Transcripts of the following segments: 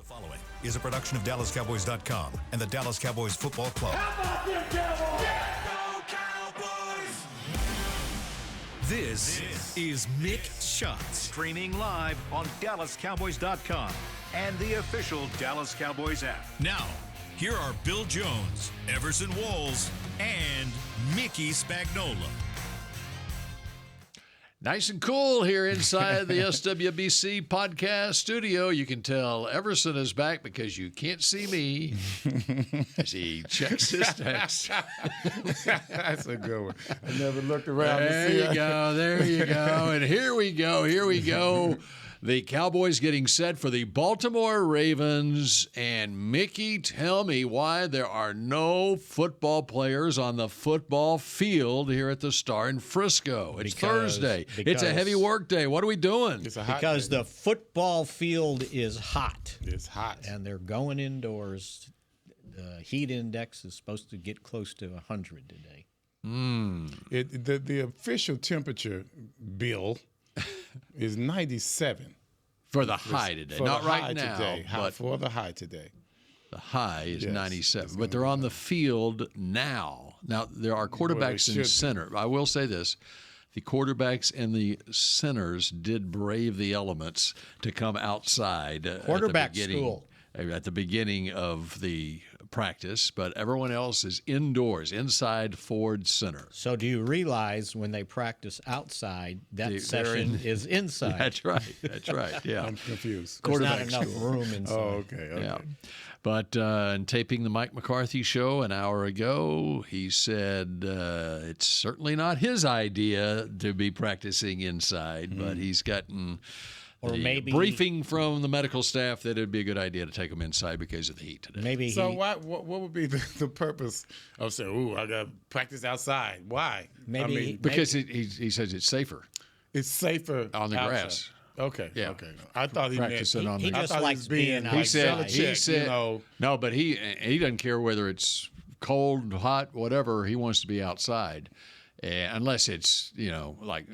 The following is a production of DallasCowboys.com and the Dallas Cowboys Football Club. How about them Cowboys? Yeah, go Cowboys! This is Mick Shots. Streaming live on DallasCowboys.com and the official Dallas Cowboys app. Now, here are Bill Jones, Everson Walls, and Mickey Spagnola. Nice and cool here inside the SWBC podcast studio. You can tell Everson is back because you can't see me as he checks his text. That's a good one. I never looked around to see it. There you go. And here we go. The Cowboys getting set for the Baltimore Ravens. And Mickey, tell me why there are no football players on the football field here at the Star in Frisco. It's Thursday. It's a heavy work day. What are we doing? It's a hot Because day. the football field is hot. It's hot. And they're going indoors. The heat index is supposed to get close to 100 today. The official temperature, Bill, is 97. For the high today. For Not the right high now, today. but For the high today. the high is Yes, 97. it's But they're on the field now. Now, there are quarterbacks should and be. center. I will say this. The quarterbacks and the centers did brave the elements to come outside Quarterback school. At the beginning of the practice, but everyone else is indoors, inside Ford Center. So do you realize when they practice outside, that session is inside? That's right. Yeah. I'm confused. There's not quarterback enough school. room inside. Oh, okay. Yeah. But in taping the Mike McCarthy show an hour ago, he said it's certainly not his idea to be practicing inside, but he's gotten maybe briefing from the medical staff that it would be a good idea to take them inside because of the heat today. Maybe So what would be the purpose of saying, ooh, I got to practice outside? Why? Because he says it's safer it's safer on the outside. grass. Okay. Yeah. Okay. I thought he meant Practicing on the he grass. just likes being outside. He said, no, but he doesn't care whether it's cold, hot, whatever. He wants to be outside, unless it's like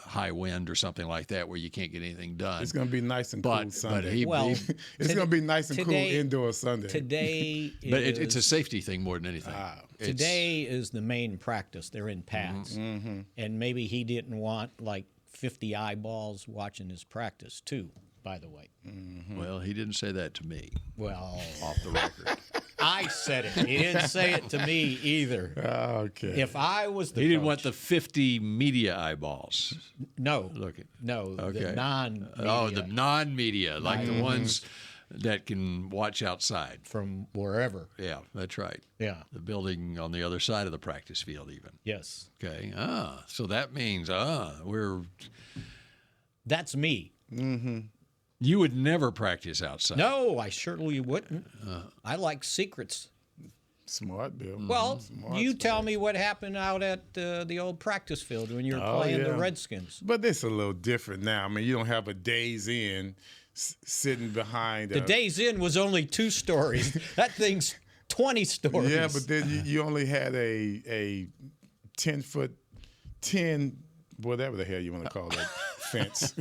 high wind or something like that where you can't get anything done. It's going to be nice and cool Sunday. It's going to be nice and cool indoor Sunday. Today is, but it's a safety thing more than anything. Today is the main practice. They're in pads. Mm-hmm. And maybe he didn't want like 50 eyeballs watching his practice too, by the way. Mm-hmm. Well, he didn't say that to me. Well, off the record. I said it. He didn't say it to me either. Okay. If I was the He didn't coach, want the 50 media eyeballs. No. Look. No. Okay. The non-media. Oh, the non-media, like the ones that can watch outside. From wherever. Yeah, that's right. Yeah. The building on the other side of the practice field even. Yes. Okay. So that means That's me. you would never practice outside. No, I surely wouldn't. I like secrets. Smart, Bill. Well, you Smart. tell me what happened out at the old practice field when you were playing the Redskins. But it's a little different now. I mean, you don't have a Days Inn sitting behind. The Days Inn was only 2 stories. That thing's 20 stories. Yeah, but then you only had a 10-foot, whatever the hell you want to call that fence.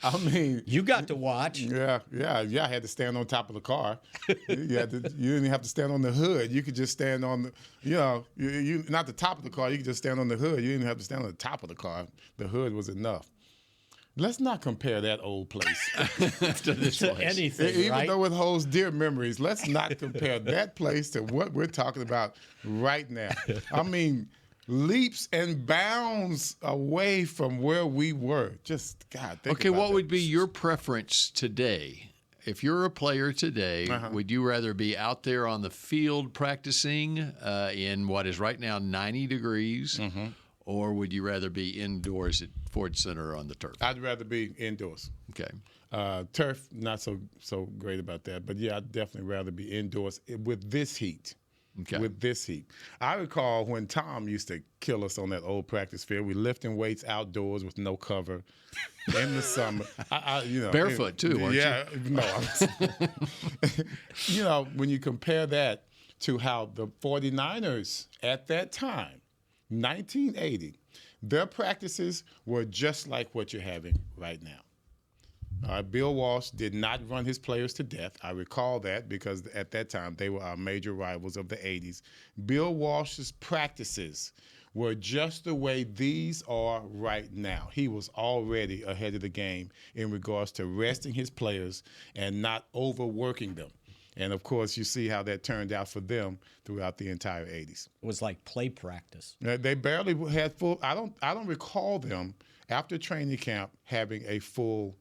I mean, you got to watch. Yeah. I had to stand on top of the car. You didn't even have to stand on the hood. You could just stand on the, you not the top of the car. You could just stand on the hood. You didn't have to stand on the top of the car. The hood was enough. Let's not compare that old place to this to place. anything, Even right? though it holds dear memories, let's not compare that place to what we're talking about right now. I mean, leaps and bounds away from where we were. Just, God, think Okay, about what that. would be your preference today? If you're a player today, would you rather be out there on the field practicing in what is right now 90 degrees, or would you rather be indoors at Ford Center on the turf? I'd rather be indoors. Okay. Turf, not so great about that. But, yeah, I'd definitely rather be indoors with this heat. Okay. With this heat. I recall when Tom used to kill us on that old practice field. We lifting weights outdoors with no cover in the summer. Barefoot, too, weren't you? No. When you compare that to how the 49ers at that time, 1980, their practices were just like what you're having right now. Bill Walsh did not run his players to death. I recall that because at that time they were our major rivals of the 80s. Bill Walsh's practices were just the way these are right now. He was already ahead of the game in regards to resting his players and not overworking them. And, of course, you see how that turned out for them throughout the entire 80s. It was like play practice. They barely had full – I don't recall them after training camp having a full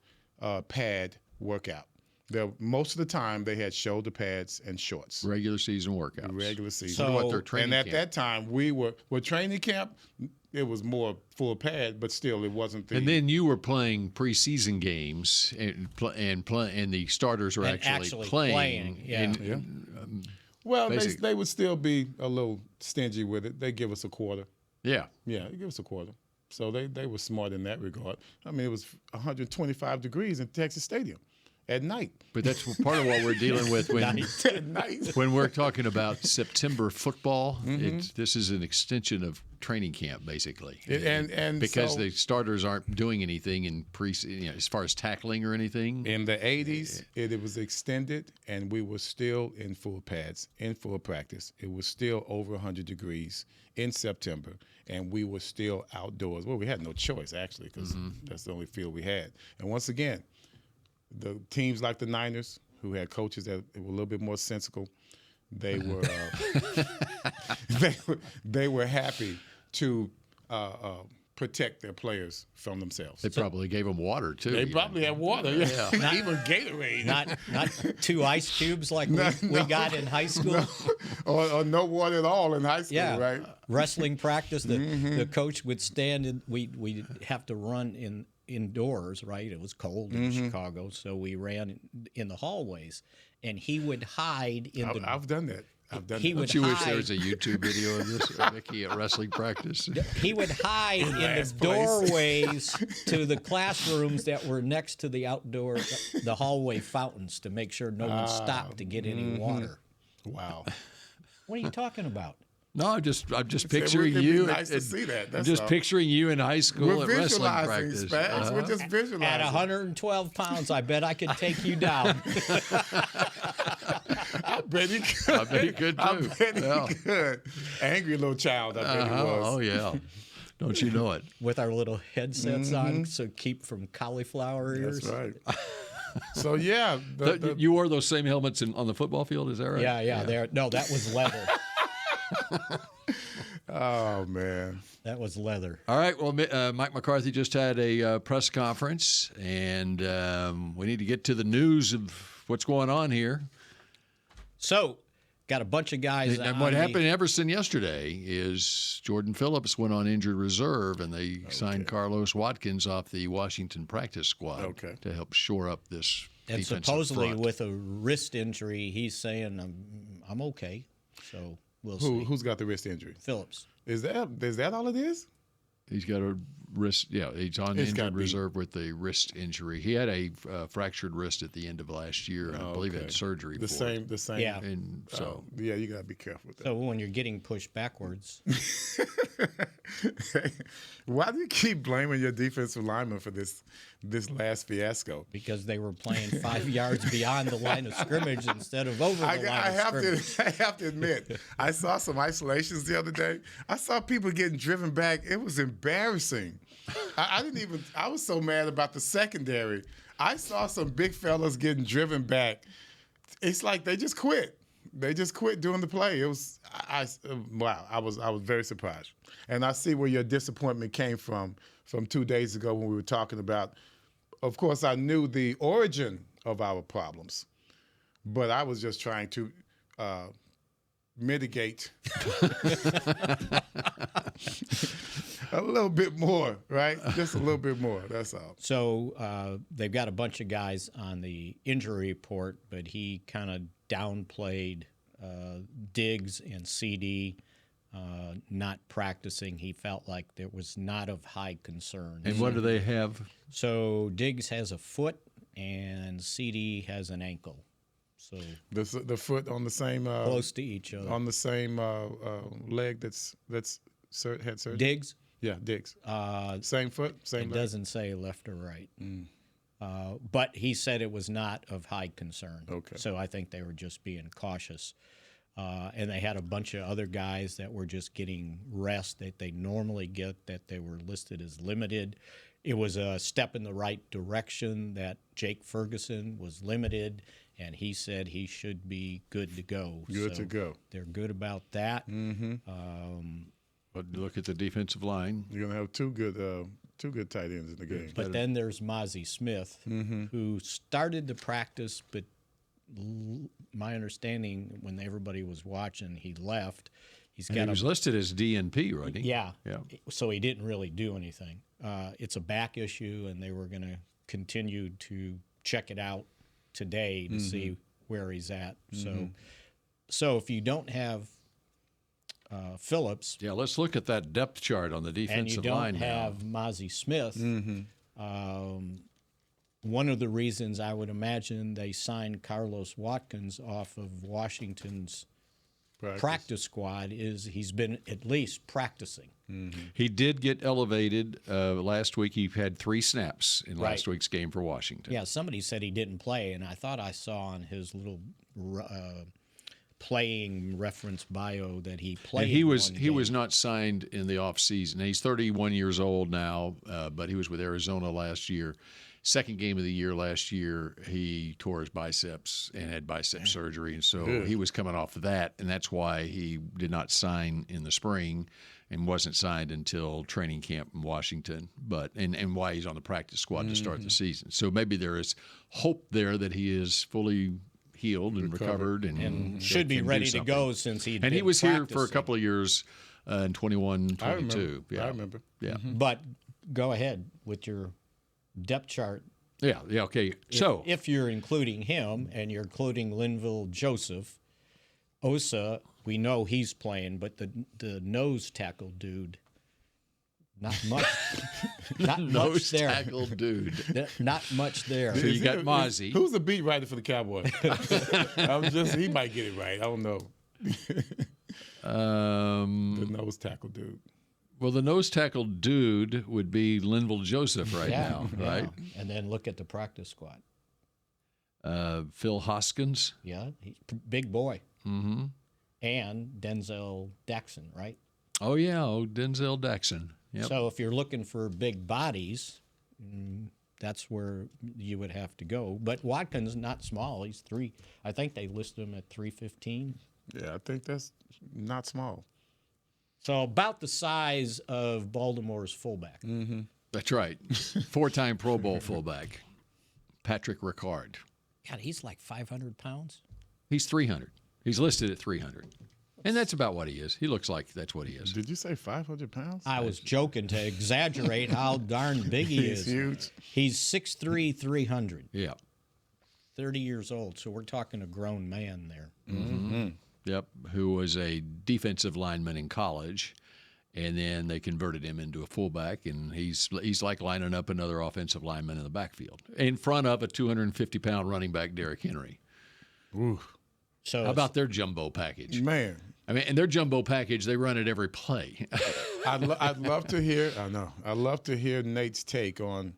pad workout. Most of the time they had shoulder pads and shorts. Regular season workouts. Regular season. So- What about their training And at camp? that time, we were training camp. It was more full pad, but still, it wasn't the. And then you were playing preseason games, and the starters were And actually actually playing. playing, yeah. well, basically- they would still be a little stingy with it. They give us a quarter. Yeah. Yeah, they give us a quarter. So they were smart in that regard. I mean, it was 125 degrees in Texas Stadium at night. But that's part of what we're dealing with when At night. when we're talking about September football. Mm-hmm. This is an extension of training camp, basically. And because so- the starters aren't doing anything in as far as tackling or anything. In the 80s, it was extended, and we were still in full pads, in full practice. It was still over 100 degrees in September, and we were still outdoors. Well, we had no choice, actually, because that's the only field we had. And once again, the teams like the Niners, who had coaches that were a little bit more sensible, they were they were happy to protect their players from themselves. They probably gave them water too. They even. probably had water, yeah. Even Gatorade. Not 2 ice cubes like we got in high school. Or no water at all in high school, Yeah, right? wrestling practice. The coach would stand and we'd have to run indoors, right? It was cold in Chicago, so we ran in the hallways, and he would hide in the. I've done that. I've done He that. would Don't you wish hide. there was a YouTube video of this, Mickey, at wrestling practice? He would hide in the last place. doorways to the classrooms that were next to the outdoor, the hallway fountains to make sure no one stopped to get any water. Wow. What are you talking about? No, I'm just It'd picturing be you. nice to see that, I'm that's just all. picturing you in high school We're at wrestling visualizing, practice. Spags. We're just visualizing. At 112 pounds, I bet I could take you down. I bet he could. I bet he could, I too. bet Yeah. he could. Angry little child, I bet he was. Oh yeah, don't you know it? With our little headsets on, so keep from cauliflower ears. That's right. So, yeah. You wore those same helmets on the football field, is that right? Yeah. No, that was leather. Oh, man. That was leather. All right. Well, Mike McCarthy just had a press conference, and we need to get to the news of what's going on here. So, got a bunch of guys. And what happened in Everson yesterday is Jordan Phillips went on injured reserve, and they signed Carlos Watkins off the Washington practice squad to help shore up this And defensive supposedly front. with a wrist injury, he's saying I'm okay. So we'll see. Who's got the wrist injury? Phillips. Is that all it is? He's got a wrist. Yeah, he's on It's gotta injured be. reserve with a wrist injury. He had a fractured wrist at the end of last year, and I believe had surgery The for it. same. Yeah. And so Yeah, you got to be careful with that. So when you're getting pushed backwards, Why do you keep blaming your defensive lineman for this last fiasco? because they were playing 5 yards beyond the line of scrimmage instead of over the line of scrimmage. I have to admit, I saw some isolations the other day. I saw people getting driven back. It was embarrassing. I was so mad about the secondary. I saw some big fellas getting driven back. It's like they just quit. They just quit doing the play. It was, wow. I was very surprised. And I see where your disappointment came from 2 days ago when we were talking about. Of course, I knew the origin of our problems, but I was just trying to mitigate a little bit more, right? Just a little bit more. That's all. So they've got a bunch of guys on the injury report, but he kind of downplayed Diggs and CD not practicing. He felt like there was not of high concern. and what do they have? So Diggs has a foot and CD has an ankle. So The foot on the same close to each other. on the same leg that's had surgery. Diggs, Yeah, Diggs. Same foot, same it leg. doesn't say left or right. But he said it was not of high concern. Okay. So I think they were just being cautious. And they had a bunch of other guys that were just getting rest that they normally get, that they were listed as limited. It was a step in the right direction that Jake Ferguson was limited, and he said he should be good to go. Good to go. They're good about that. But look at the defensive line. You're gonna have two good tight ends in the game. But then there's Mozzie Smith, who started to practice, but my understanding, when everybody was watching, he left. He was listed as DNP, right? Yeah. So he didn't really do anything. It's a back issue, and they were going to continue to check it out today to see where he's at. So if you don't have Phillips, let's look at that depth chart on the defensive line. And you don't have Mozzie Smith. One of the reasons I would imagine they signed Carlos Watkins off of Washington's practice squad is he's been at least practicing. He did get elevated last week. He had 3 snaps in last week's game for Washington. Yeah, somebody said he didn't play, and I thought I saw on his little playing reference bio that he played. And he was not signed in the offseason. He's 31 years old now, but he was with Arizona last year. Second game of the year last year, he tore his biceps and had bicep surgery, and so he was coming off of that, and that's why he did not sign in the spring and wasn't signed until training camp in Washington, and why he's on the practice squad to start the season. So maybe there is hope there that he is fully healed and recovered and should be ready to go since he and he was here for a couple of years in 21, 22. I remember. Yeah. But go ahead with your depth chart. Yeah, okay. So if you're including him and you're including Linville Joseph, Osa, we know he's playing, but the nose tackle dude, not much. Not nose much there. tackle dude. Not much there. So you got Mozzie. Who's the beat writer for the Cowboys? He might get it right. I don't know. The nose tackle dude. Well, the nose tackle dude would be Linville Joseph now, right? And then look at the practice squad. Phil Hoskins. Yeah, he's a big boy. Mm-hmm. And Denzel Daxon, right? Oh, yeah, Denzel Daxon. Yep. So if you're looking for big bodies, that's where you would have to go. But Watkins, not small. He's 3. I think they list him at 315. Yeah, I think that's not small. So about the size of Baltimore's fullback. Mm-hmm. That's right. 4-time Pro Bowl fullback, Patrick Ricard. God, he's like 500 pounds. He's 300. He's listed at 300. And that's about what he is. He looks like that's what he is. Did you say 500 pounds? I was joking to exaggerate how darn big he is. He's huge. He's 6'3", 300. Yeah. 30 years old, so we're talking a grown man there. Mm-hmm. Yep, who was a defensive lineman in college, and then they converted him into a fullback, and he's like lining up another offensive lineman in the backfield in front of a 250-pound running back, Derrick Henry. Ooh. So how about their jumbo package? Man. I mean, and their jumbo package, they run it every play. I'd love to hear. I know. I'd love to hear Nate's take on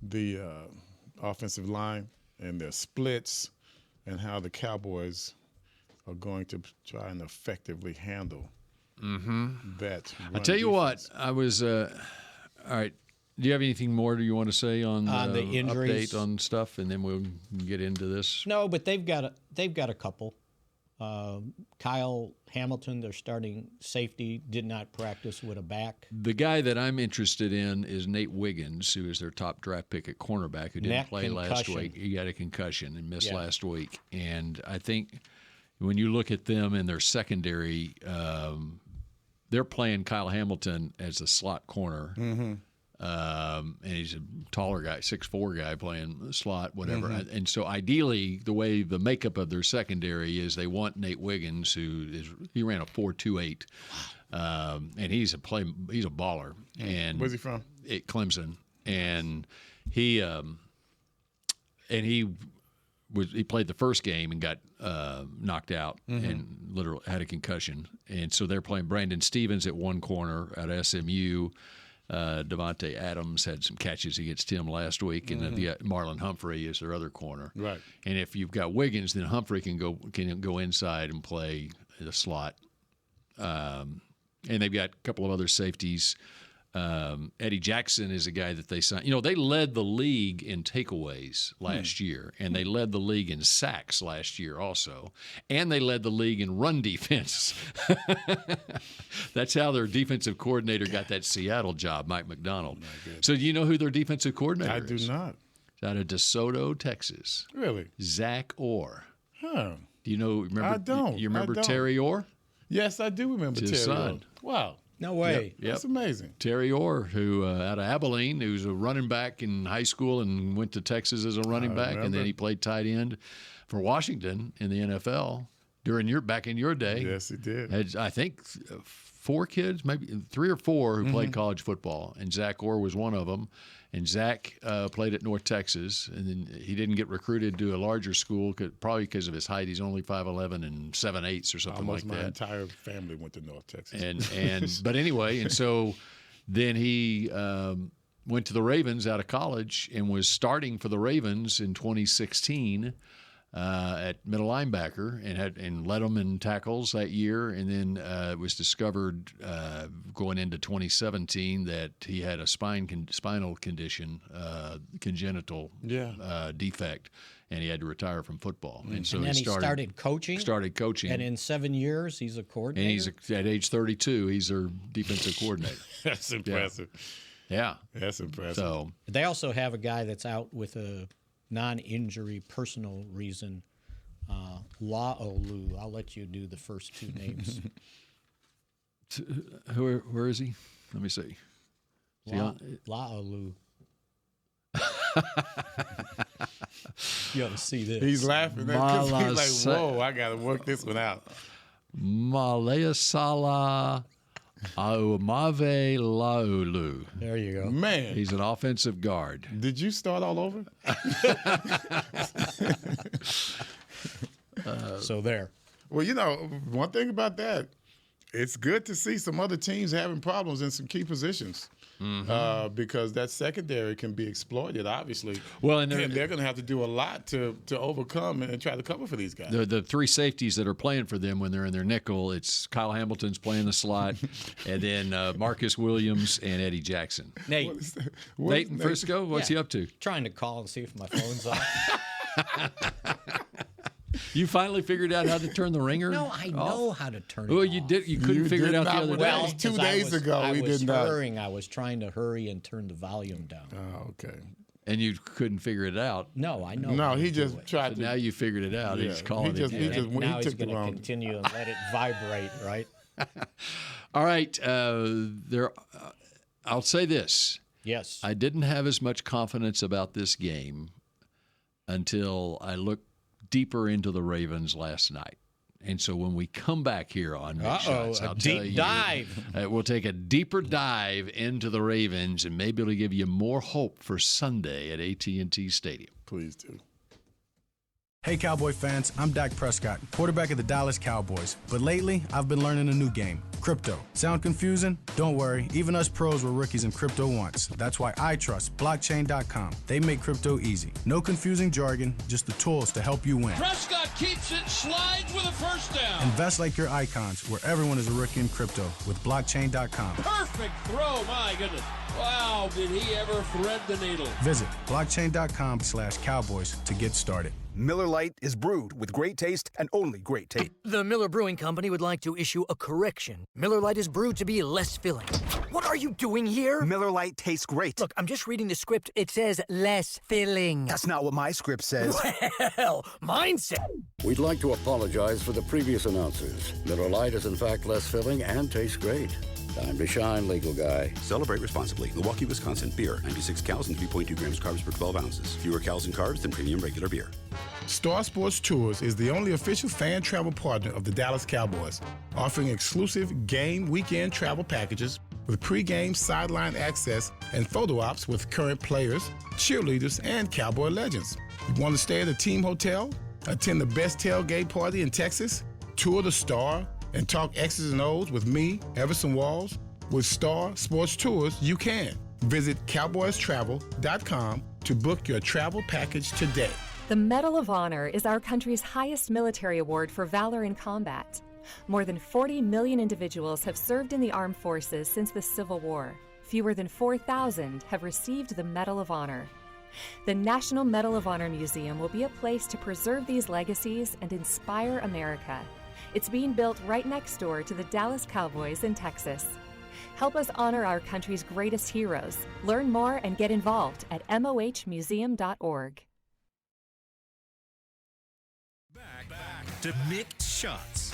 the offensive line and their splits, and how the Cowboys are going to try and effectively handle that. I tell you what, I was all right. Do you have anything more do you want to say on the injuries? Update on stuff, and then we'll get into this? No, but they've got a couple. Kyle Hamilton, their starting safety, did not practice with a back. The guy that I'm interested in is Nate Wiggins, who is their top draft pick at cornerback, who didn't play last week. He got a concussion and missed last week. And I think when you look at them in their secondary, they're playing Kyle Hamilton as a slot corner. Mm-hmm. And he's a taller guy, 6'4" guy playing slot, whatever. Mm-hmm. And so ideally, the way the makeup of their secondary is, they want Nate Wiggins, he ran a 4.28, and he's a baller. And where's he from? At Clemson, and he played the first game and got knocked out and literally had a concussion. And so they're playing Brandon Stevens at one corner at SMU. Devontae Adams had some catches against him last week, and then Marlon Humphrey is their other corner. Right. And if you've got Wiggins, then Humphrey can go inside and play the slot. And they've got a couple of other safeties. Eddie Jackson is a guy that they signed. They led the league in takeaways last year, and they led the league in sacks last year also, and they led the league in run defense. That's how their defensive coordinator got that Seattle job, Mike McDonald. So do you know who their defensive coordinator is? I do not. It's out of DeSoto, Texas. Really? Zach Orr. Huh. Do you know? Remember? I don't. You remember I don't. Terry Orr? Yes, I do remember It's Terry. his son. Wow. No way. Yep. That's amazing. Terry Orr, who out of Abilene, who's a running back in high school and went to Texas as a running back, and then he played tight end for Washington in the NFL back in your day. Yes, he did. Had, I think 4 kids, maybe 3 or 4 who played college football, and Zach Orr was one of them. And Zach played at North Texas, and then he didn't get recruited to a larger school, probably because of his height. He's only 5'11" and 7/8 or something Almost like that. My entire family went to North Texas. And but anyway, and so then he went to the Ravens out of college and was starting for the Ravens in 2016 at middle linebacker and led them in tackles that year. And then it was discovered going into 2017 that he had a spinal condition, congenital defect, and he had to retire from football. And so And then he started coaching. Started coaching. And in 7 years, he's a coordinator. And he's at age 32, he's their defensive coordinator. That's impressive. Yeah. That's impressive. So They also have a guy that's out with a non-injury personal reason, Laolu. I'll let you do the first 2 names. where is he? Let me see. Laolu. You ought to see this. He's laughing. He's like, whoa, I got to work this one out. Maleasala Aumave Laulu. There you go. Man. He's an offensive guard. Did you start all over? So there. Well, one thing about that, it's good to see some other teams having problems in some key positions because that secondary can be exploited, obviously. Well, and they're going to have to do a lot to overcome and try to cover for these guys. The 3 safeties that are playing for them when they're in their nickel, it's Kyle Hamilton's playing the slot, and then Marcus Williams and Eddie Jackson. Nate. Nate in Frisco, what's he up to? Trying to call and see if my phone's off. You finally figured out how to turn the ringer? No, I know how to turn it Well, off. you did. You couldn't figure it out the other day. Well, 2 days ago, we did not. I was trying to hurry and turn the volume down. Oh, okay. And you couldn't figure it out. No, I know. No, how he to do just it. tried So to. now you figured it out. Yeah, He's calling he it. just- Now he's took the going to wrong- continue and let it vibrate, right? All right. I'll say this. Yes. I didn't have as much confidence about this game until I looked deeper into the Ravens last night. And so when we come back here on Mid Shots, I'll tell deep you, dive. We'll take a deeper dive into the Ravens and maybe it'll give you more hope for Sunday at AT&T Stadium. Please do. Hey Cowboy fans, I'm Dak Prescott, quarterback of the Dallas Cowboys. But lately, I've been learning a new game, crypto. Sound confusing? Don't worry, even us pros were rookies in crypto once. That's why I trust blockchain.com. They make crypto easy. No confusing jargon, just the tools to help you win. Prescott keeps it, slides with a first down. Invest like your icons, where everyone is a rookie in crypto with blockchain.com. Perfect throw, my goodness. Wow, did he ever thread the needle. Visit blockchain.com/cowboys to get started. Miller Lite is brewed with great taste and only great taste. The Miller Brewing Company would like to issue a correction. Miller Lite is brewed to be less filling. What are you doing here? Miller Lite tastes great. Look, I'm just reading the script. It says less filling. That's not what my script says. Well, mine says. We'd like to apologize for the previous announcers. Miller Lite is in fact less filling and tastes great. Time to shine, legal guy. Celebrate responsibly. Milwaukee, Wisconsin. Beer. 96 calories and 3.2 grams carbs per 12 ounces. Fewer calories and carbs than premium regular beer. Star Sports Tours is the only official fan travel partner of the Dallas Cowboys, offering exclusive game weekend travel packages with pregame sideline access and photo ops with current players, cheerleaders, and Cowboy legends. You want to stay at a team hotel, attend the best tailgate party in Texas, tour the Star, and talk X's and O's with me, Everson Walls? With Star Sports Tours, you can. Visit cowboystravel.com to book your travel package today. The Medal of Honor is our country's highest military award for valor in combat. More than 40 million individuals have served in the armed forces since the Civil War. Fewer than 4,000 have received the Medal of Honor. The National Medal of Honor Museum will be a place to preserve these legacies and inspire America. It's being built right next door to the Dallas Cowboys in Texas. Help us honor our country's greatest heroes. Learn more and get involved at mohmuseum.org. Back to Mick Shots.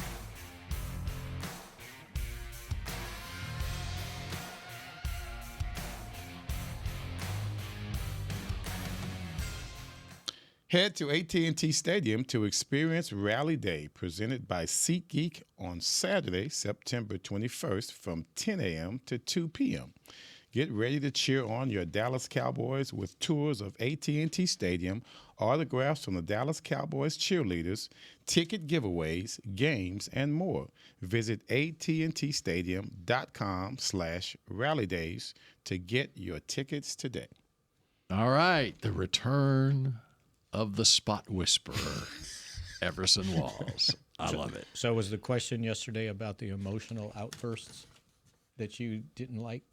Head to AT&T Stadium to experience Rally Day, presented by SeatGeek on Saturday, September 21st from 10 a.m. to 2 p.m. Get ready to cheer on your Dallas Cowboys with tours of AT&T Stadium, autographs from the Dallas Cowboys cheerleaders, ticket giveaways, games, and more. Visit AT&TStadium.com/rallydays to get your tickets today. All right, the return of the spot whisperer, Everson Walls. I love it. So was the question yesterday about the emotional outbursts that you didn't like?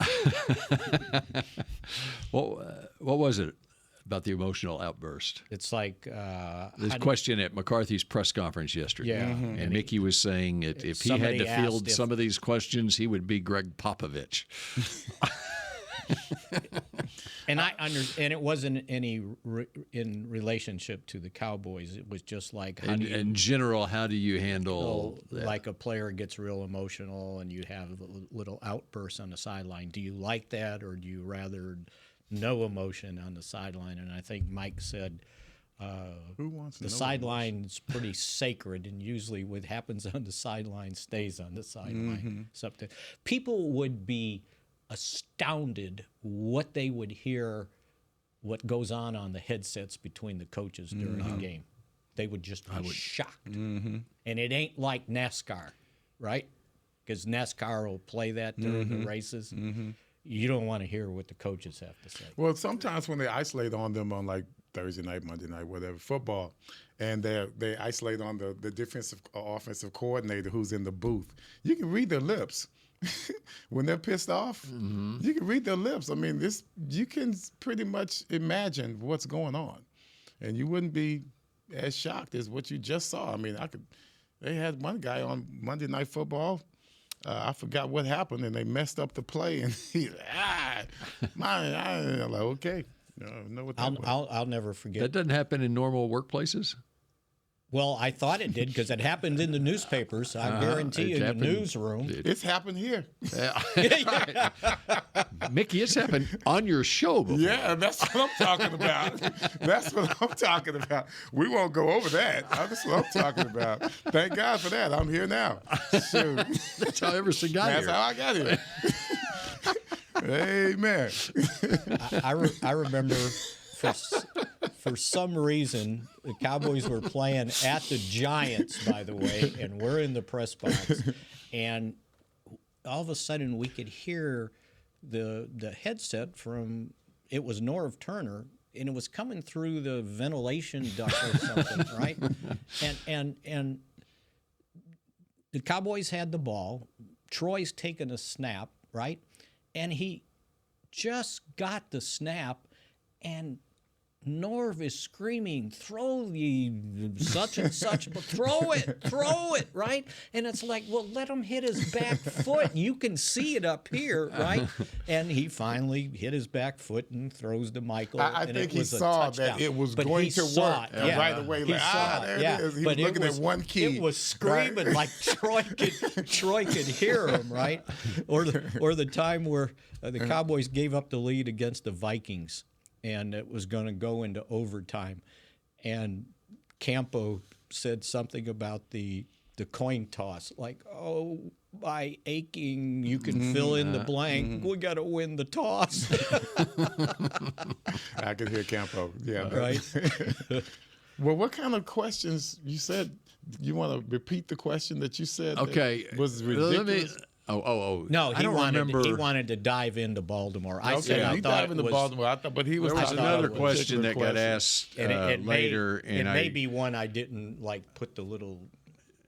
What was it about the emotional outburst? It's like this question at McCarthy's press conference yesterday. Yeah. And Mickey was saying if he had to field some of these questions, he would be Greg Popovich. And and it wasn't any in relationship to the Cowboys. It was just like in general, how do you handle that? Like a player gets real emotional and you have a little outburst on the sideline. Do you like that, or do you rather no emotion on the sideline? And I think Mike said who wants the sideline's pretty sacred, and usually what happens on the sideline stays on the sideline. Something people would be astounded what they would hear, what goes on the headsets between the coaches during the game. They would just be shocked. And it ain't like NASCAR, right? Because NASCAR will play that during the races. You don't want to hear what the coaches have to say. Well, sometimes when they isolate on them on like Thursday night, Monday night, whatever, football, and they isolate on the defensive offensive coordinator who's in the booth, you can read their lips. When they're pissed off, you can read their lips. I mean, you can pretty much imagine what's going on, and you wouldn't be as shocked as what you just saw. I mean, they had one guy on Monday Night Football. I forgot what happened, and they messed up the play, and he's I'm like, okay, know what that was. I'll never forget. That doesn't happen in normal workplaces. Well, I thought it did because it happened in the newspapers. I guarantee you, in the newsroom. It's happened here. Right. Mickey, it's happened on your show before. Yeah, that's what I'm talking about. That's what I'm talking about. We won't go over that. That's what I'm talking about. Thank God for that. I'm here now. Shoot. That's how Everson got here. That's how I got here. Amen. I remember for some reason, the Cowboys were playing at the Giants, by the way, and we're in the press box. And all of a sudden, we could hear the headset from, it was Norv Turner, and it was coming through the ventilation duct or something, right? And the Cowboys had the ball. Troy's taking a snap, right? And he just got the snap, and Norv is screaming, throw the such and such, but throw it, right? And it's like, well, let him hit his back foot. You can see it up here, right? And he finally hit his back foot and throws to Michael. I think he saw that it was going to work right away. Like, there it is. He was looking at one key. It was screaming right? Like Troy could hear him, right? Or the time where the Cowboys gave up the lead against the Vikings, and it was going to go into overtime. And Campo said something about the coin toss, like, oh, by aching, you can fill in the blank. We got to win the toss. I could hear Campo. Yeah. Right. Well, what kind of questions you said? You want to repeat the question that you said? Okay. Was ridiculous? No, I don't remember. He wanted to dive into Baltimore. I said he I thought dived it into was. Baltimore. But he was. There was talking another about a question that particular got asked later, It may be one I didn't put the little.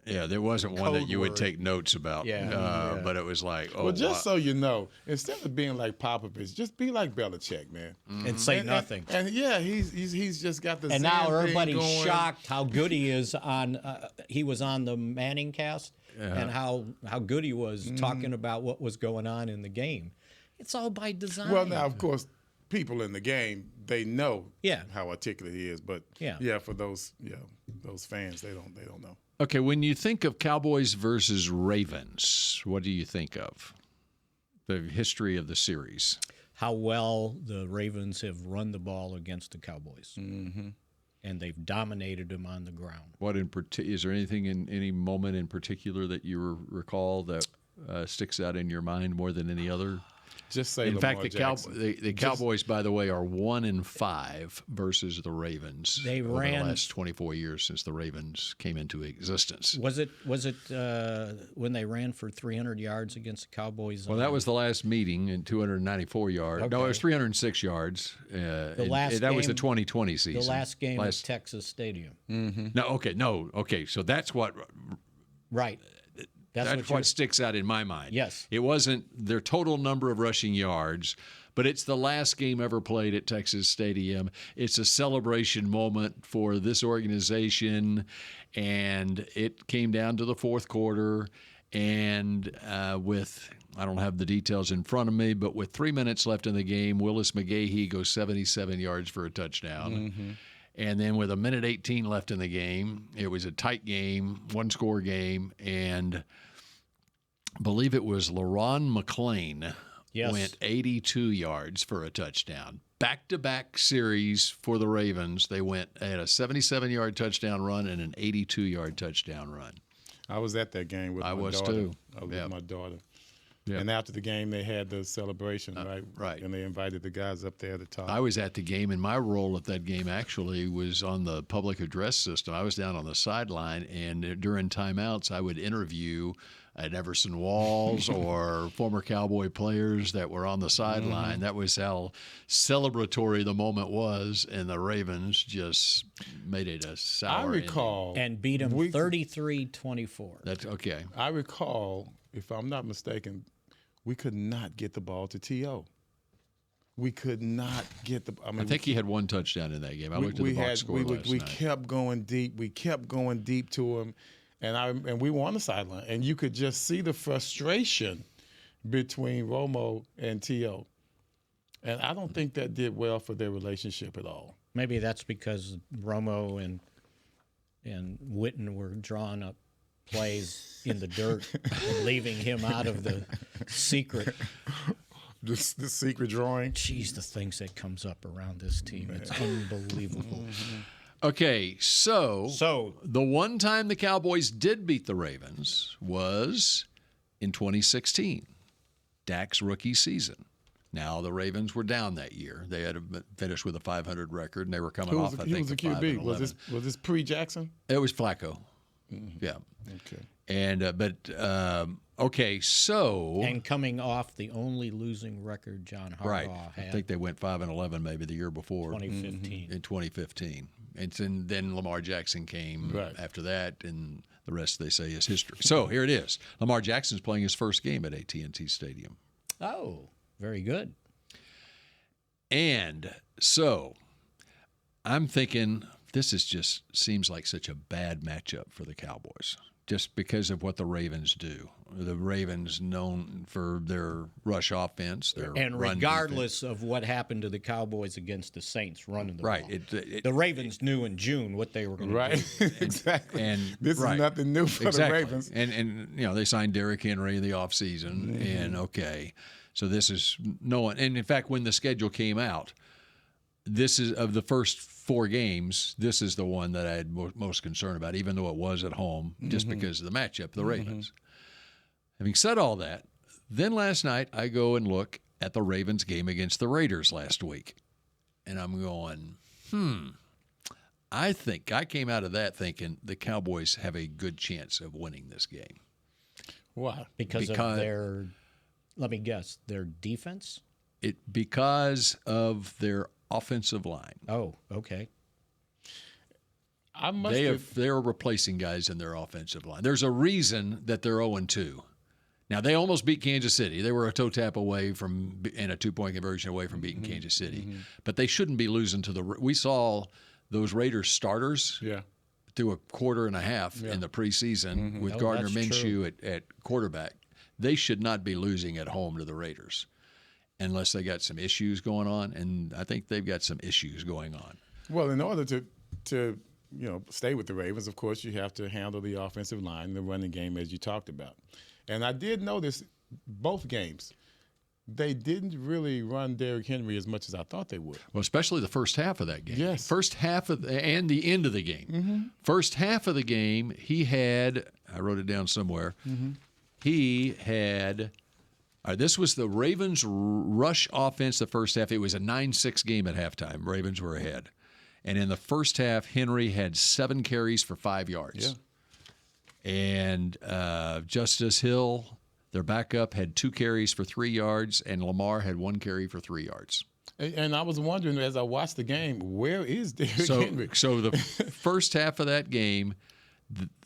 Yeah, there wasn't one that you would word. take notes about. Yeah. But it was like, Well, just so you know, instead of being like Popovich, just be like Belichick, man, and say nothing. And he's just got the. And now everybody's going. shocked how good he is on. He was on the Manning cast, and how good he was talking about what was going on in the game. It's all by design. Well, now of course, people in the game they know Yeah. how articulate he is, but for those fans they don't know. Okay, when you think of Cowboys versus Ravens, what do you think of? The history of the series. How well the Ravens have run the ball against the Cowboys. Mm-hmm. And they've dominated them on the ground. Is there anything in any moment in particular that you recall that sticks out in your mind more than any other? Just say in Lamar fact, Jackson. the Cowboys, by the way, are 1-5 versus the Ravens over the last 24 years since the Ravens came into existence. Was it when they ran for 300 yards against the Cowboys? Well, that was the last meeting in 294 yards. Okay. No, it was 306 yards. That was the 2020 season. The last game at Texas Stadium. Mm-hmm. No, okay. So that's what. Right. That's what sticks out in my mind. Yes. It wasn't their total number of rushing yards, but it's the last game ever played at Texas Stadium. It's a celebration moment for this organization, and it came down to the fourth quarter. And I don't have the details in front of me, but with 3 minutes left in the game, Willis McGahee goes 77 yards for a touchdown. Mm-hmm. And then with 1:18 left in the game, it was a tight game, one-score game, and I believe it was LaRon McClain went 82 yards for a touchdown. Back-to-back series for the Ravens. They had a 77-yard touchdown run and an 82-yard touchdown run. I was at that game with my daughter. I was too. I was with my daughter. Yeah. And after the game, they had the celebration, right? Right. And they invited the guys up there at the top. I was at the game, and my role at that game actually was on the public address system. I was down on the sideline, and during timeouts, I would interview at Everson Walls or former Cowboy players that were on the sideline. Mm-hmm. That was how celebratory the moment was, and the Ravens just made it a sour I recall. ending. And beat them 33-24. That's okay. I recall, if I'm not mistaken, we could not get the ball to T.O. We could not get the. I think he had one touchdown in that game. I looked at the box score last night. We kept going deep. We kept going deep to him, and we were on the sideline, and you could just see the frustration between Romo and T.O. And I don't think that did well for their relationship at all. Maybe that's because Romo and Witten were drawing up plays in the dirt and leaving him out of the secret. The secret drawing. Jeez, the things that comes up around this team. Man. It's unbelievable. Okay, so the one time the Cowboys did beat the Ravens was in 2016, Dak's rookie season. Now, the Ravens were down that year. They had finished with a 500 record, and they were coming off, I think, the QB? Was this pre-Jackson? It was Flacco. Mm-hmm. Yeah. Okay. And okay, so and coming off the only losing record John Harbaugh had. I think they went 5-11 maybe the year before. 2015. In 2015. And then Lamar Jackson came after that, and the rest they say is history. So here it is. Lamar Jackson's playing his first game at AT&T Stadium. Oh, very good. And so I'm thinking this seems like such a bad matchup for the Cowboys, just because of what the Ravens do. The Ravens known for their rush offense, their and run regardless defense. of what happened to the Cowboys against the Saints running the ball. The Ravens knew in June what they were going to do. Exactly. And this is nothing new for the Ravens. And they signed Derrick Henry in the offseason, and so this is no one. And in fact, when the schedule came out, this is of the first 4 games, this is the one that I had most concern about, even though it was at home, just because of the matchup, the Ravens. Having said all that, then last night I go and look at the Ravens game against the Raiders last week, and I'm going, I think I came out of that thinking the Cowboys have a good chance of winning this game. Why? Because of their, let me guess, their defense? Because of their offensive line. Oh, okay. They're replacing guys in their offensive line. There's a reason that they're 0-2. Now, they almost beat Kansas City. They were a toe tap away from, and a 2-point conversion away from beating Kansas City. But they shouldn't be losing to we saw those Raiders starters through a quarter and a half in the preseason with Gardner Minshew at quarterback. They should not be losing at home to the Raiders unless they got some issues going on, and I think they've got some issues going on. Well, in order to stay with the Ravens, of course, you have to handle the offensive line, the running game, as you talked about. And I did notice both games, they didn't really run Derrick Henry as much as I thought they would. Well, especially the first half of that game. Yes. First half and the end of the game. First half of the game, he had, I wrote it down somewhere, he had, this was the Ravens rush offense the first half. It was a 9-6 game at halftime. Ravens were ahead. And in the first half, Henry had 7 carries for 5 yards. Yeah. And Justice Hill, their backup, had 2 carries for 3 yards, and Lamar had 1 carry for 3 yards. And I was wondering as I watched the game, where is Derrick Henry? So the first half of that game,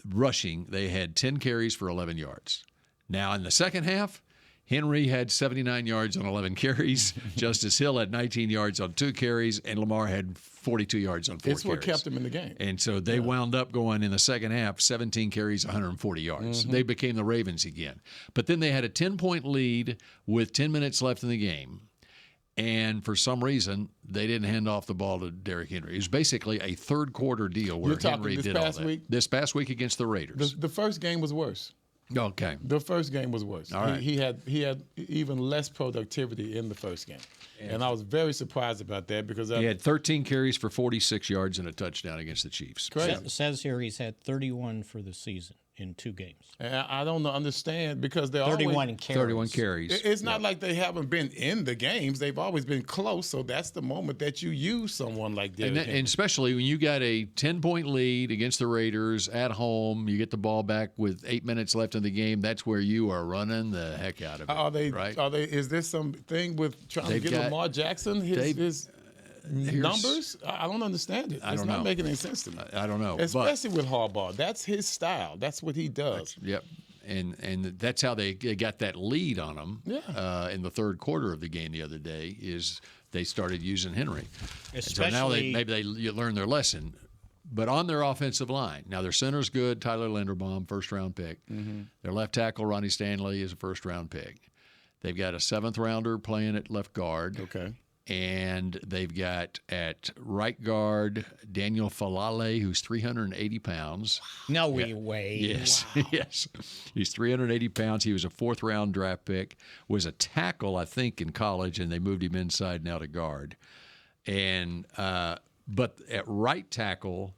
rushing, they had 10 carries for 11 yards. Now in the second half, Henry had 79 yards on 11 carries. Justice Hill had 19 yards on 2 carries, and Lamar had 42 yards on 4 carries. It's what kept him in the game. And so they wound up going in the second half, 17 carries, 140 yards. They became the Ravens again. But then they had a 10-point lead with 10 minutes left in the game. And for some reason, they didn't hand off the ball to Derrick Henry. It was basically a third-quarter deal where Henry did all that. Week? This past week against the Raiders. The first game was worse. Okay. The first game was worse. All right. He had even less productivity in the first game. And I was very surprised about that because he had 13 carries for 46 yards and a touchdown against the Chiefs. It says here he's had 31 for the season in 2 games. And I don't understand because they're 31 carries. 31 carries. It's not like they haven't been in the games. They've always been close, so that's the moment that you use someone like Derrick Henry. And especially when you got a 10-point lead against the Raiders at home, you get the ball back with 8 minutes left in the game, that's where you are running the heck out of it. Right? Is this something with trying to get Lamar Jackson his numbers? I don't understand it. It's not making any sense to me. I don't know. Especially with Harbaugh. That's his style. That's what he does. Yep. And that's how they got that lead on them in the third quarter of the game the other day is they started using Henry. So now maybe they learn their lesson. But on their offensive line, now their center's good, Tyler Linderbaum, first-round pick. Their left tackle, Ronnie Stanley, is a first-round pick. They've got a 7th-rounder playing at left guard. Okay. And they've got at right guard Daniel Falale, who's 380 pounds. No way. Yes, wow. Yes. He's 380 pounds. He was a 4th-round draft pick, was a tackle, I think, in college, and they moved him inside now to guard. And but at right tackle,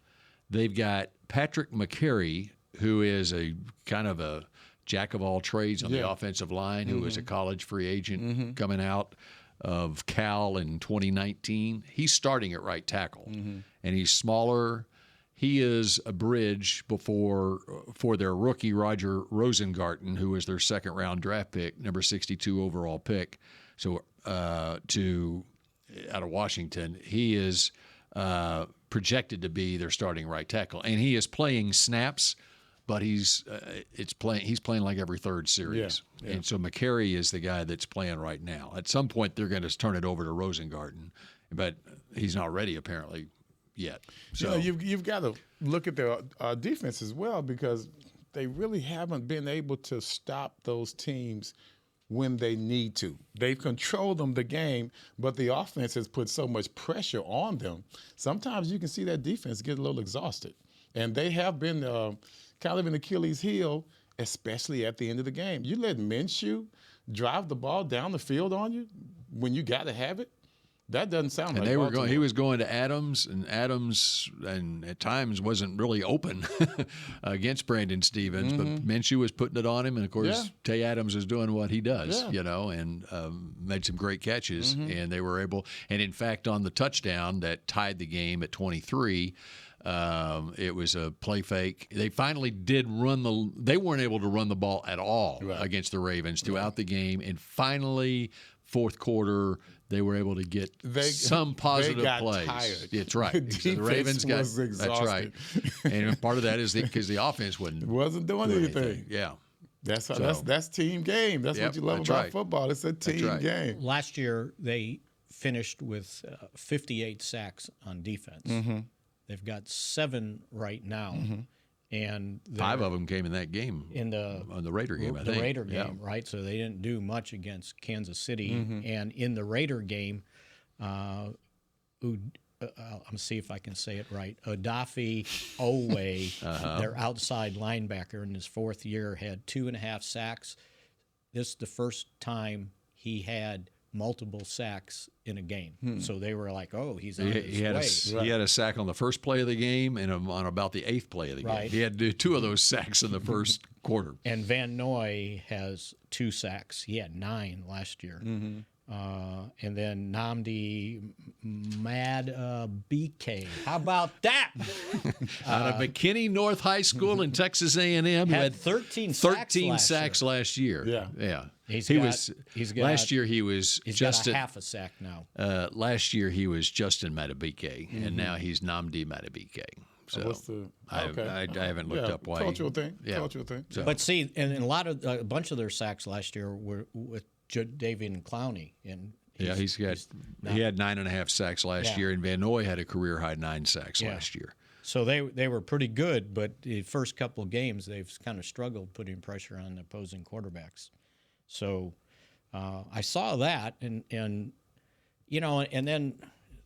they've got Patrick McCary, who is a kind of a jack of all trades on the offensive line, who was a college free agent coming out of Cal in 2019. He's starting at right tackle, and he's smaller. He is a bridge for their rookie Roger Rosengarten, who was their 2nd-round draft pick, number 62 overall pick. So out of Washington, he is projected to be their starting right tackle, and he is playing snaps. But he's playing like every third series. Yeah. And so McCary is the guy that's playing right now. At some point, they're going to turn it over to Rosengarten, but he's not ready apparently yet. So you've got to look at their defense as well because they really haven't been able to stop those teams when they need to. They've controlled them the game, but the offense has put so much pressure on them. Sometimes you can see that defense get a little exhausted. And they have been kind of an Achilles heel, especially at the end of the game. You let Minshew drive the ball down the field on you when you got to have it. That doesn't sound and like Baltimore. He was going to Adams, and at times wasn't really open against Brandon Stevens, but Minshew was putting it on him, and of course Tay Adams is doing what he does, and made some great catches, and they were able. And in fact, on the touchdown that tied the game at 23. It was a play fake. They finally did run they weren't able to run the ball at all against the Ravens throughout the game. And finally, fourth quarter, they were able to get some positive plays. Tired. It's right. The Ravens got exhausted. That's right. And part of that is because the offense wasn't doing anything. Yeah. That's team game. That's what you love about football. It's a team game. Last year, they finished with 58 sacks on defense. Mm-hmm. They've got 7 right now. Mm-hmm. And 5 of them came in that game. On the Raider game, I think. The Raider game, right? So they didn't do much against Kansas City. Mm-hmm. And in the Raider game, I'm going to see if I can say it right. Odafe Owe, their outside linebacker in his 4th year, had 2.5 sacks. This is the first time he had multiple sacks in a game. So they were like, oh, he's on his way. He had a sack on the first play of the game and on about the 8th play of the game. He had 2 of those sacks in the first quarter. And Van Noy has 2 sacks. He had 9 last year. Mm-hmm. And then Nnamdi BK. How about that? Out of McKinney North High School in Texas A&M, who had 13 sacks last year. Yeah. Last year he was got a half a sack now. Last year he was Justin Madubuike, and now he's Nnamdi Madubuike. So I haven't looked up why. Cultural thing. Cultural thing. So. But see, and a bunch of their sacks last year were with David Clowney, and he had 9.5 sacks last year, and Van Noy had a career high 9 sacks last year. So they were pretty good, but the first couple of games they've kind of struggled putting pressure on the opposing quarterbacks. So I saw that, and and then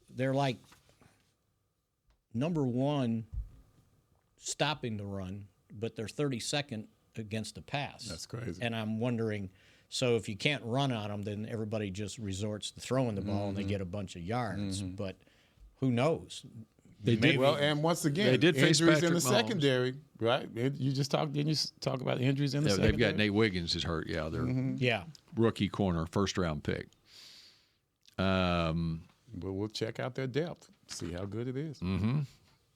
they're like number 1 stopping the run, but they're 32nd against the pass. That's crazy. And I'm wondering. So if you can't run on them, then everybody just resorts to throwing the ball and they get a bunch of yards. Mm-hmm. But who knows? And once again, they did face injuries in the Mahomes. Secondary, right? Didn't you talk about injuries in the secondary? They've got Nate Wiggins is hurt. Yeah, they're rookie corner, 1st-round pick. But we'll check out their depth, see how good it is. Mm-hmm.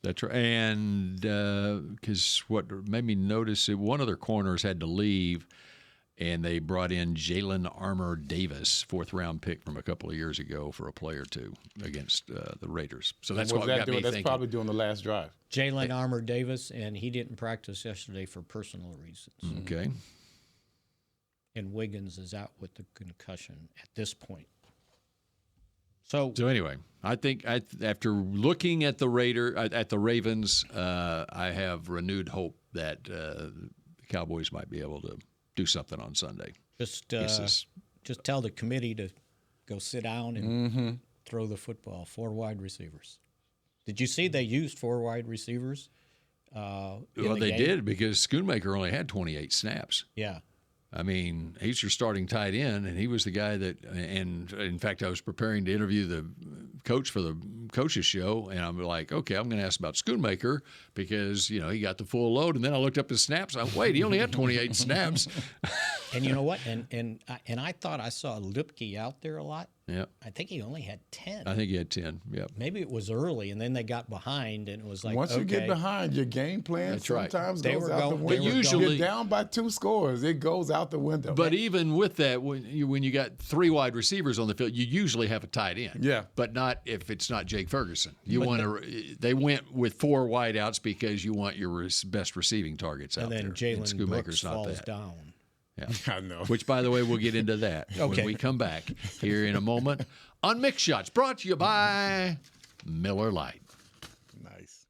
That's right. And because what made me notice, one of their corners had to leave. And they brought in Jalen Armour Davis, 4th-round pick from a couple of years ago for a play or 2 against the Raiders. So that's what got me thinking. That's probably doing the last drive. Jalen Armour Davis, and he didn't practice yesterday for personal reasons. Okay. And Wiggins is out with the concussion at this point. So anyway, I think after looking at the Ravens, I have renewed hope that the Cowboys might be able to do something on Sunday. Just tell the committee to go sit down and throw the football. 4 wide receivers. Did you see they used 4 wide receivers? They did because Schoonmaker only had 28 snaps. Yeah. I mean, he's your starting tight end, and he was the guy that. And in fact, I was preparing to interview the coach for the coaches show, and I'm like, okay, I'm going to ask about Schoonmaker because he got the full load, and then I looked up his snaps. Wait, he only had 28 snaps. And you know what? And I thought I saw Lipke out there a lot. Yeah. I think he only had 10. I think he had 10. Yep. Maybe it was early, and then they got behind, and it was like, once you get behind, your game plan sometimes goes out the window. But usually, you're down by 2 scores, it goes out the window. But even with that, when you got 3 wide receivers on the field, you usually have a tight end. Yeah. But not if it's not Jake Ferguson. You want to. They went with 4 wideouts because you want your best receiving targets out there. And then Jalen Brooks falls down. Yeah. I know. Which, by the way, we'll get into that when we come back here in a moment on Mick Shots, brought to you by Miller Lite. Nice.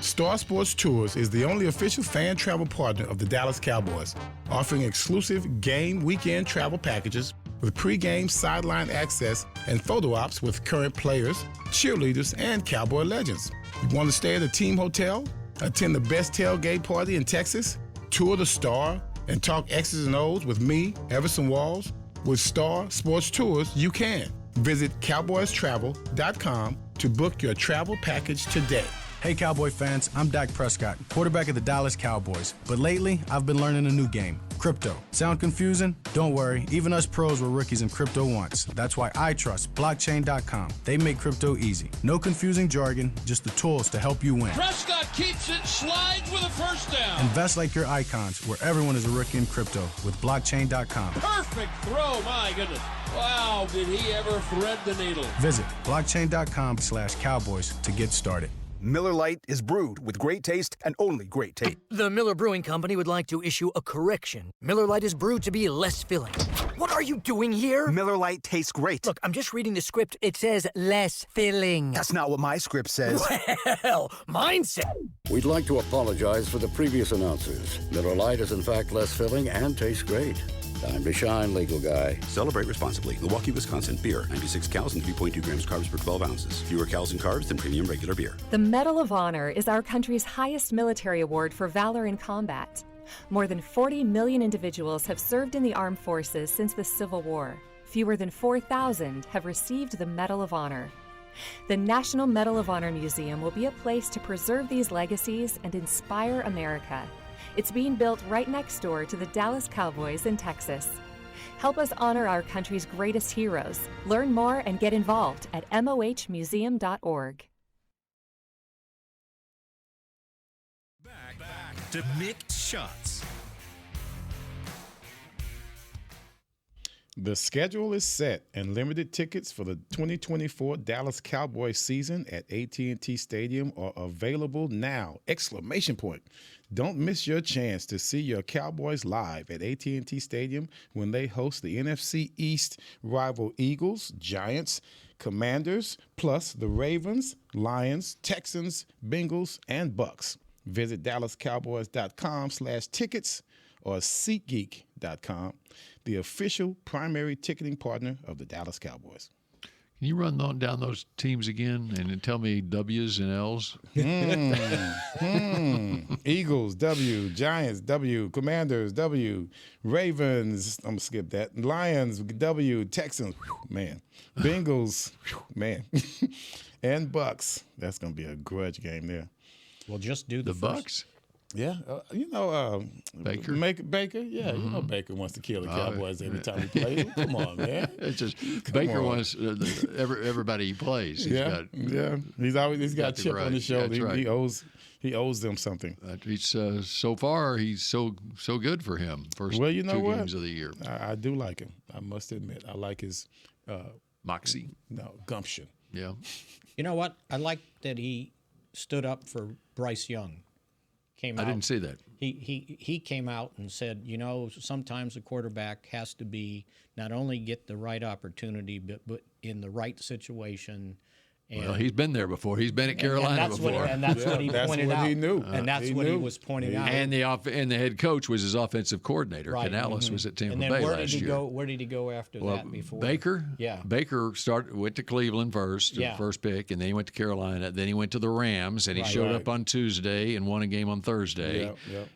Star Sports Tours is the only official fan travel partner of the Dallas Cowboys, offering exclusive game weekend travel packages with pregame sideline access and photo ops with current players, cheerleaders, and Cowboy legends. You want to stay at a team hotel, attend the best tailgate party in Texas, tour the Star, and talk X's and O's with me, Everson Walls? With Star Sports Tours, you can. Visit cowboystravel.com to book your travel package today. Hey, Cowboy fans, I'm Dak Prescott, quarterback of the Dallas Cowboys. But lately, I've been learning a new game, crypto. Sound confusing? Don't worry, even us pros were rookies in crypto once. That's why I trust blockchain.com. They make crypto easy. No confusing jargon, just the tools to help you win. Prescott keeps it, slides with a first down. Invest like your icons, where everyone is a rookie in crypto with blockchain.com. Perfect throw, my goodness. Wow, did he ever thread the needle. Visit blockchain.com/Cowboys to get started. Miller Lite is brewed with great taste and only great taste. The Miller Brewing Company would like to issue a correction. Miller Lite is brewed to be less filling. What are you doing here? Miller Lite tastes great. Look, I'm just reading the script. It says less filling. That's not what my script says. Well, mine says. We'd like to apologize for the previous announcers. Miller Lite is in fact less filling and tastes great. Time to shine, legal guy. Celebrate responsibly. Milwaukee, Wisconsin. Beer. 96 calories and 3.2 grams carbs per 12 ounces. Fewer calories and carbs than premium regular beer. The Medal of Honor is our country's highest military award for valor in combat. More than 40 million individuals have served in the armed forces since the Civil War. Fewer than 4,000 have received the Medal of Honor. The National Medal of Honor Museum will be a place to preserve these legacies and inspire America. It's being built right next door to the Dallas Cowboys in Texas. Help us honor our country's greatest heroes. Learn more and get involved at mohmuseum.org. Back to Mick Shots. The schedule is set, and limited tickets for the 2024 Dallas Cowboys season at AT&T Stadium are available now! ! Don't miss your chance to see your Cowboys live at AT&T Stadium when they host the NFC East rival Eagles, Giants, Commanders, plus the Ravens, Lions, Texans, Bengals, and Bucks. Visit DallasCowboys.com/tickets or SeatGeek.com, the official primary ticketing partner of the Dallas Cowboys. Can you run down those teams again and tell me W's and L's? Eagles, W. Giants, W. Commanders, W. Ravens, I'm going to skip that. Lions, W. Texans, man. Bengals, man. And Bucks. That's going to be a grudge game there. Well, just do the Bucks. Yeah, Baker. Baker, yeah, you know Baker wants to kill the Cowboys every time he plays. Come on, man. It's just Baker wants everybody he plays. He's got a chip on his shoulder. Yeah, right. He owes them something. He's so far he's so good for him. First well, you know two what? games of the year. I do like him. I must admit, I like his moxie. No, gumption. Yeah. You know what? I like that he stood up for Bryce Young. I didn't see that. He came out and said, you know, sometimes a quarterback has to be not only get the right opportunity, but in the right situation. And, well, he's been there before. He's been at Carolina before. And that's what he pointed out. He knew. And that's what he was pointing out. And the head coach was his offensive coordinator. Right. Canales was at Tampa and then Bay where last did he year. Go, where did he go after that before? Baker? Yeah. Baker went to Cleveland first, first pick, and then he went to Carolina. Then he went to the Rams, and he showed up on Tuesday and won a game on Thursday.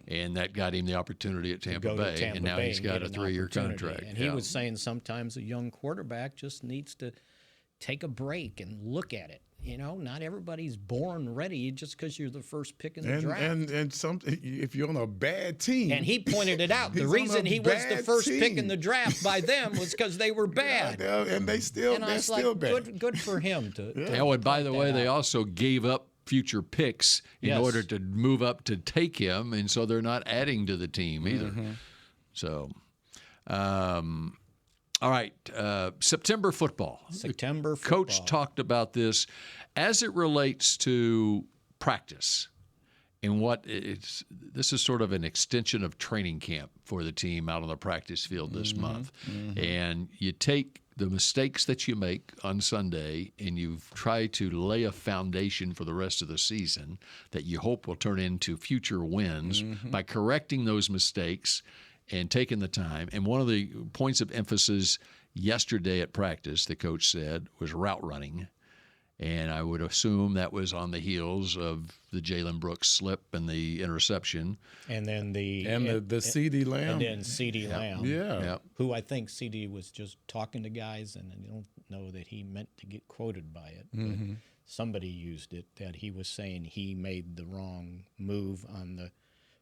And that got him the opportunity at Tampa Bay. And now he's got a 3-year contract. And he was saying sometimes a young quarterback just needs to take a break and look at it. You know, not everybody's born ready just because you're the first pick in the draft. And if you're on a bad team. And he pointed it out. The reason he was the first pick in the draft by them was because they were bad. And they're still bad. Good for him to. And by the way, they also gave up future picks in order to move up to take him, and so they're not adding to the team either. So. All right, September football. Coach talked about this as it relates to practice and what it's. This is sort of an extension of training camp for the team out on the practice field this month. And you take the mistakes that you make on Sunday and you try to lay a foundation for the rest of the season that you hope will turn into future wins by correcting those mistakes and taking the time. And one of the points of emphasis yesterday at practice, the coach said, was route running. And I would assume that was on the heels of the Jalen Brooks slip and the interception. And then the CeeDee Lamb. And then CeeDee Lamb, who I think CeeDee was just talking to guys, and I don't know that he meant to get quoted by it. somebody used it, that he was saying he made the wrong move on the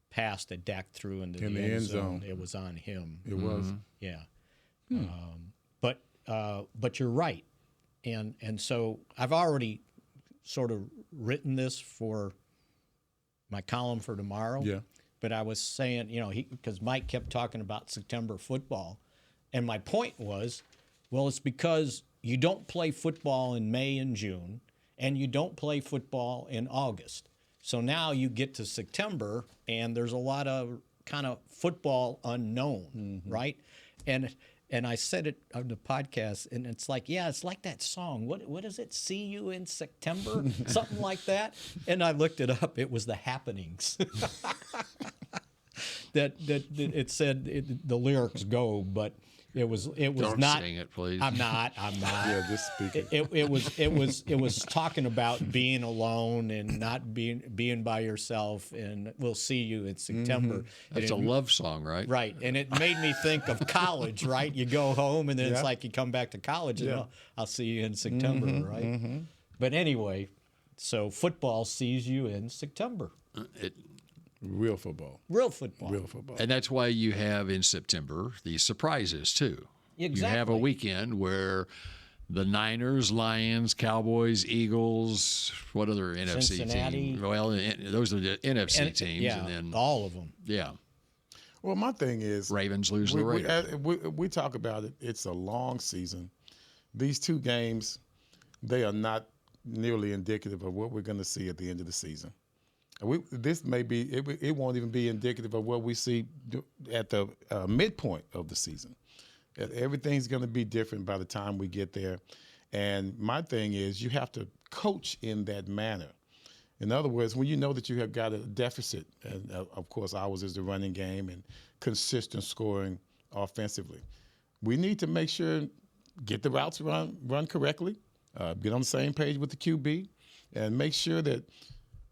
pass that Dak threw into the end zone. It was on him. It was. Yeah. But you're right. And so I've already sort of written this for my column for tomorrow. Yeah. But I was saying, because Mike kept talking about September football. And my point was, well, it's because you don't play football in May and June, and you don't play football in August. So now you get to September, and there's a lot of kind of football unknown, right? And I said it on the podcast, and it's like, yeah, it's like that song. What is it? See you in September? Something like that. And I looked it up. It was The Happenings. that it said the lyrics go, but it was Don't not. sing it, please. I'm not. Yeah, just speak it. It was talking about being alone and not being by yourself, and we'll see you in September. That's a love song, right? Right, and it made me think of college. Right, you go home, and then it's like you come back to college, and I'll see you in September. Right, but anyway, so football sees you in September. Real football. Real football. Real football. And that's why you have in September these surprises, too. Exactly. You have a weekend where the Niners, Lions, Cowboys, Eagles, what other NFC Cincinnati. team? Well, those are the NFC teams. Yeah, and then, all of them. Yeah. Well, my thing is, Ravens lose the Raiders. We talk about it. It's a long season. These two games, they are not nearly indicative of what we're going to see at the end of the season. This may be, it won't even be indicative of what we see at the midpoint of the season. Everything's going to be different by the time we get there. And my thing is, you have to coach in that manner. In other words, when you know that you have got a deficit, and of course ours is the running game and consistent scoring offensively, we need to make sure, get the routes run correctly, get on the same page with the QB, and make sure that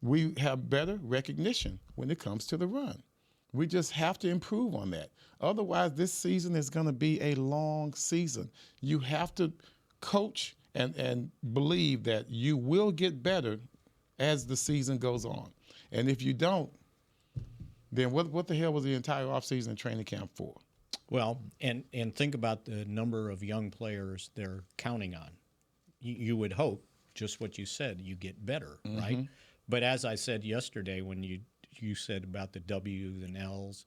we have better recognition when it comes to the run. We just have to improve on that. Otherwise, this season is going to be a long season. You have to coach and believe that you will get better as the season goes on. And if you don't, then what the hell was the entire offseason and training camp for? Well, and think about the number of young players they're counting on. You would hope, just what you said, you get better, right? But as I said yesterday when you said about the W's and L's,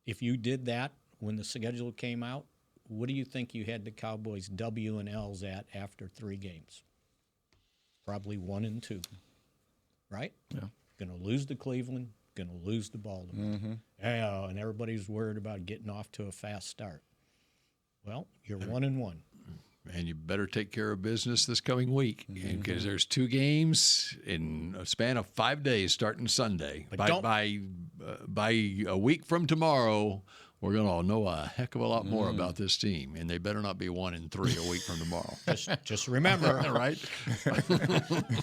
if you did that when the schedule came out, what do you think you had the Cowboys' W and L's at after 3 games? Probably 1 and 2, right? Yeah. Going to lose to Cleveland, going to lose to Baltimore. Yeah, and everybody's worried about getting off to a fast start. Well, you're 1 and 1. And you better take care of business this coming week because there's 2 games in a span of 5 days starting Sunday. By a week from tomorrow, we're going to know a heck of a lot more about this team, and they better not be 1 and 3 a week from tomorrow. Just remember, right?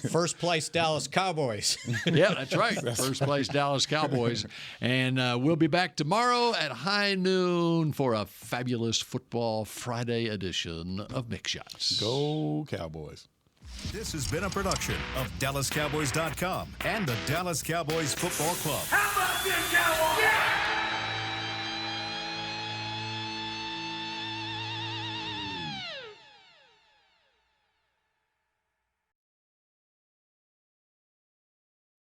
First place Dallas Cowboys. Yeah, that's right. First place Dallas Cowboys. And we'll be back tomorrow at high noon for a fabulous Football Friday edition of Mick Shots. Go Cowboys. This has been a production of DallasCowboys.com and the Dallas Cowboys Football Club. How about this, Cowboys? Yeah!